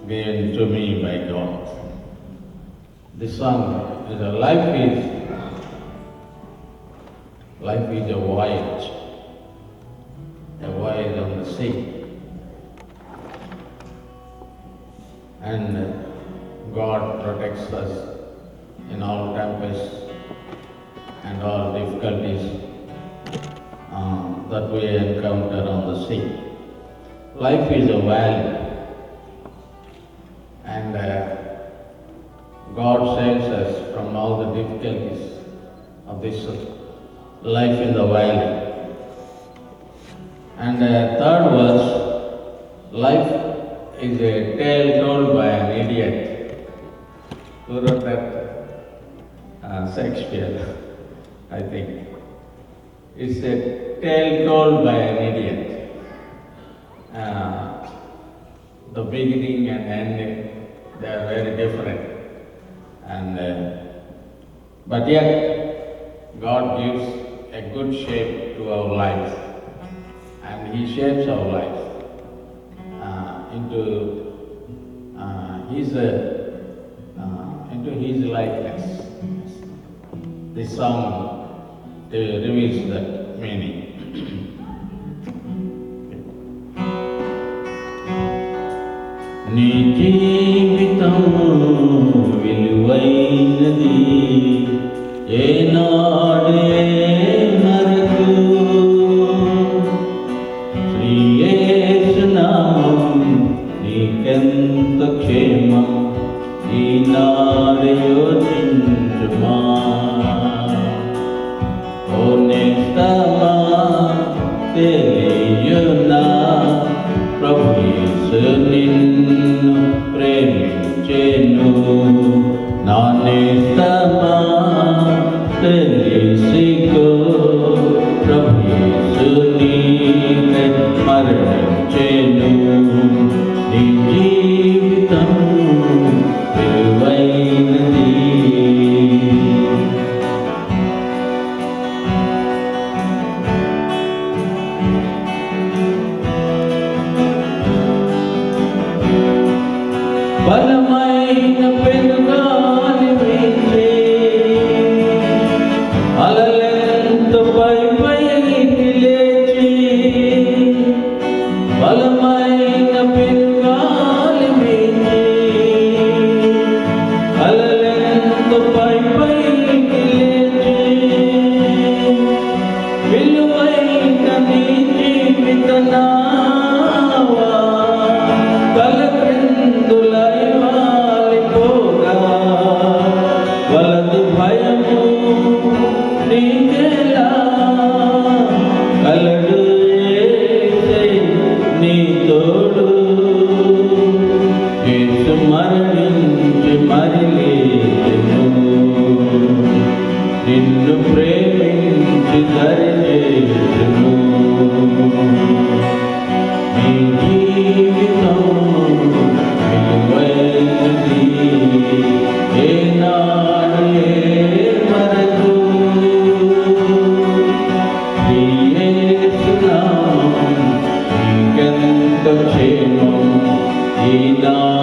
given to me by God. This song is life is a voyage on the sea. And God protects us in all tempests and all difficulties that we encounter on the sea. Life is a valley, and God saves us from all the difficulties of this life in the valley. And third verse, life is a tale told by an idiot. Who wrote that? Shakespeare, I think. It's a tale told by an idiot. The beginning and ending, they are very different. But yet, God gives a good shape to our lives, and He shapes our life into His likeness. This song reveals that meaning. నీ జీవితం విలువైనది ఏనాడు మరకు శ్రీ యేసు నామం నీకెంత క్షేమం ఈనాడు యోచించుమా ఓ నేస్తమా తెలియునా ప్రభు యేసు నిన్ను ప్రేమించెను నా నేస్తమా తెలిసికో ప్రభు యేసు నీకై మరణించెను నీ జీవితం విలువైనది. బలమైన పెనుగాలి వీచే అలలెంతో పైకి లేచి బలమైన పెనుగాలి వీచే అలలెంతో పైకి లేచి విలువైన నీ జీవిత నావా వలదు భయము నీకెలా కలడు యేసే నీ తోడు యేసు మరణించి మరి లేచెను నిన్ను ప్రేమించి దరిచేసెను నీ జీవితం విలువైనది ఏనాడు మరకు శ్రీ యేసు నామం నీకెంత క్షేమం ఈనాడు